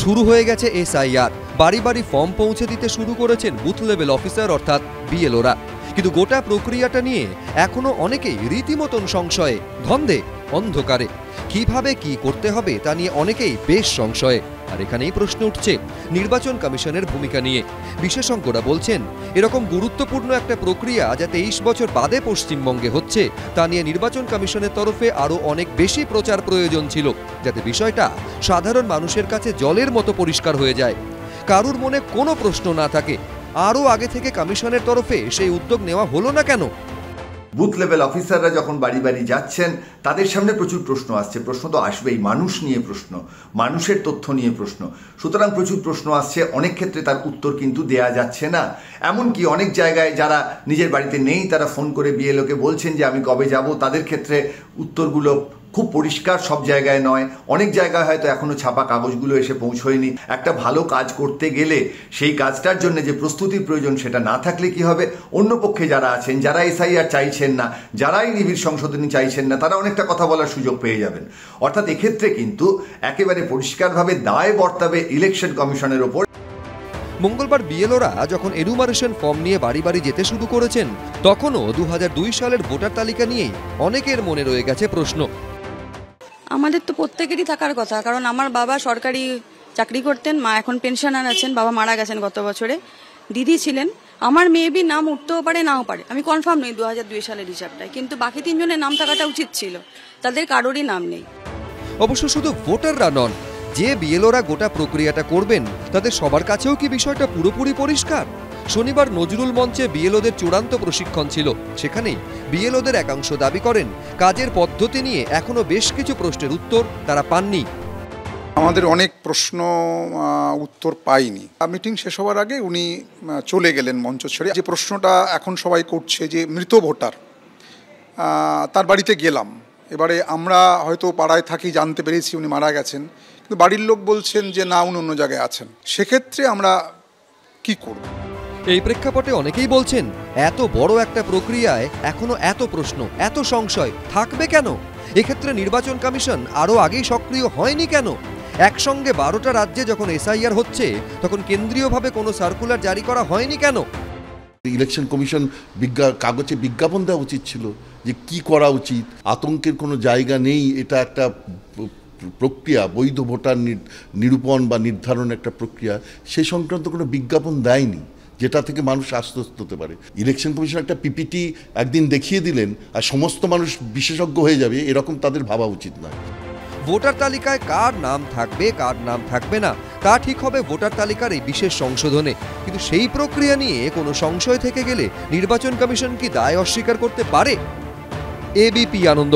শুরু হয়ে গেছে এসআইআর। বাড়ি বাড়ি ফর্ম পৌঁছে দিতে শুরু করেছেন বুথ লেভেল অফিসার অর্থাৎ বিএলওরা। কিন্তু গোটা প্রক্রিয়াটা নিয়ে এখনো অনেকেই রীতিমতন সংশয়ে, ধন্দে, অন্ধকারে। কিভাবে কি করতে হবে তা নিয়ে অনেকেই বেশ সংশয়ে। আর এখানেই প্রশ্ন উঠছে নির্বাচন কমিশনের ভূমিকা নিয়ে। বিশেষজ্ঞরা বলছেন এরকম গুরুত্বপূর্ণ একটা প্রক্রিয়া যা 23 বছর বাদে পশ্চিমবঙ্গে হচ্ছে তা নিয়ে নির্বাচন কমিশনের তরফে আরো অনেক বেশি প্রচার প্রয়োজন ছিল, যাতে বিষয়টা সাধারণ মানুষের কাছে জলের মতো পরিষ্কার হয়ে যায়, কারুর মনে কোনো প্রশ্ন না থাকে। আরও আগে থেকে কমিশনের তরফে সেই উদ্যোগ নেওয়া হলো না কেন? বুথ লেভেল অফিসাররা যখন বাড়ি বাড়ি যাচ্ছেন তাদের সামনে প্রচুর প্রশ্ন আসছে। প্রশ্ন তো আসবেই, মানুষ নিয়ে প্রশ্ন, মানুষের তথ্য নিয়ে প্রশ্ন। সুতরাং প্রচুর প্রশ্ন আসছে, অনেক ক্ষেত্রে তার উত্তর কিন্তু দেয়া যাচ্ছে না। এমনকি অনেক জায়গায় যারা নিজের বাড়িতে নেই তারা ফোন করে বিএলওকে বলছেন যে আমি কবে যাব। তাদের ক্ষেত্রে উত্তরগুলো খুব পরিষ্কার সব জায়গায় নয়। অনেক জায়গায় হয়তো এখনো ছাপা কাগজগুলো এসে পৌঁছয়নি। একটা ভালো কাজ করতে গেলে সেই কাজটার জন্য যে প্রস্তুতির প্রয়োজন সেটা না থাকলে কি হবে? অন্য পক্ষে যারা আছেন, যারা এসআইআর চাইছেন না, যারাই নিবিড় সংশোধনী চাইছেন না, তারা অনেকটা কথা বলার সুযোগ পেয়ে যাবেন। অর্থাৎ এক্ষেত্রে কিন্তু একেবারে পরিষ্কারভাবে দায় বর্তাবে ইলেকশন কমিশনের ওপর। মঙ্গলবার বিএলওরা যখন এনুমারেশন ফর্ম নিয়ে বাড়ি বাড়ি যেতে শুরু করেছেন তখনও 2002 সালের ভোটার তালিকা নিয়েই অনেকের মনে রয়ে গেছে প্রশ্ন। আমাদের তো প্রত্যেকেরই থাকার কথা, কারণ আমার বাবা সরকারি চাকরি করতেন, মা এখন পেনশনার আছেন, বাবা মারা গেছেন গত বছরে, দিদি ছিলেন। আমার মেবি নাম উঠতেও পারে নাও পারে, আমি কনফার্ম নই 2002 সালের হিসাবটায়, কিন্তু বাকি তিনজনের নাম থাকাটা উচিত ছিল, তাদের কারোরই নাম নেই। অবশ্য শুধু ভোটাররা নন, যে বিএলওরা গোটা প্রক্রিয়াটা করবেন তাদের সবার কাছেও কি বিষয়টা পুরোপুরি পরিষ্কার? শনিবার নজরুল মঞ্চে বিএলওদের চূড়ান্ত প্রশিক্ষণ ছিল। সেখানেই বিএলওদের একাংশ দাবি করেন কাজের পদ্ধতি নিয়ে এখনো বেশ কিছু প্রশ্নের উত্তর তারা পাননি। আমাদের অনেক প্রশ্ন উত্তর পাইনি। মিটিং শেষ হওয়ার আগে উনি চলে গেলেন মঞ্চ ছেড়ে। যে প্রশ্নটা এখন সবাই করছে যে মৃত ভোটার, তার বাড়িতে গেলাম, এবারে আমরা হয়তো পাড়ায় থাকি, জানতে পেরেছি উনি মারা গেছেন, কিন্তু বাড়ির লোক বলছেন যে না, উনি অন্য জায়গায় আছেন। সেক্ষেত্রে আমরা কি করব? এই প্রেক্ষাপটে অনেকেই বলছেন এত বড় একটা প্রক্রিয়ায় এখনো এত প্রশ্ন, এত সংশয় থাকবে কেন? এক্ষেত্রে নির্বাচন কমিশন আরও আগেই সক্রিয় হয়নি কেন? একসঙ্গে 12টা রাজ্যে যখন এসআইআর হচ্ছে তখন কেন্দ্রীয়ভাবে কোনো সার্কুলার জারি করা হয়নি কেন? ইলেকশন কমিশন কাগজে বিজ্ঞাপন দেওয়া উচিত ছিল যে কি করা উচিত। আতঙ্কের কোনো জায়গা নেই, এটা একটা প্রক্রিয়া, বৈধ ভোটার নিরূপণ বা নির্ধারণ একটা প্রক্রিয়া, সে সংক্রান্ত কোনো বিজ্ঞাপন দেয়নি যেটা থেকে মানুষ আশ্বস্ত হতে পারে। ইলেকশন কমিশন একটা পিপিটি একদিন দেখিয়ে দিলেন আর সমস্ত মানুষ বিশেষজ্ঞ হয়ে যাবে, এরকম তাদের ভাবা উচিত নয়। ভোটার তালিকায় কার নাম থাকবে কার নাম থাকবে না তা ঠিক হবে ভোটার তালিকার এই বিশেষ সংশোধনে। কিন্তু সেই প্রক্রিয়া নিয়ে কোনো সংশয় থেকে গেলে নির্বাচন কমিশন কি দায় অস্বীকার করতে পারে? এবিপি আনন্দ।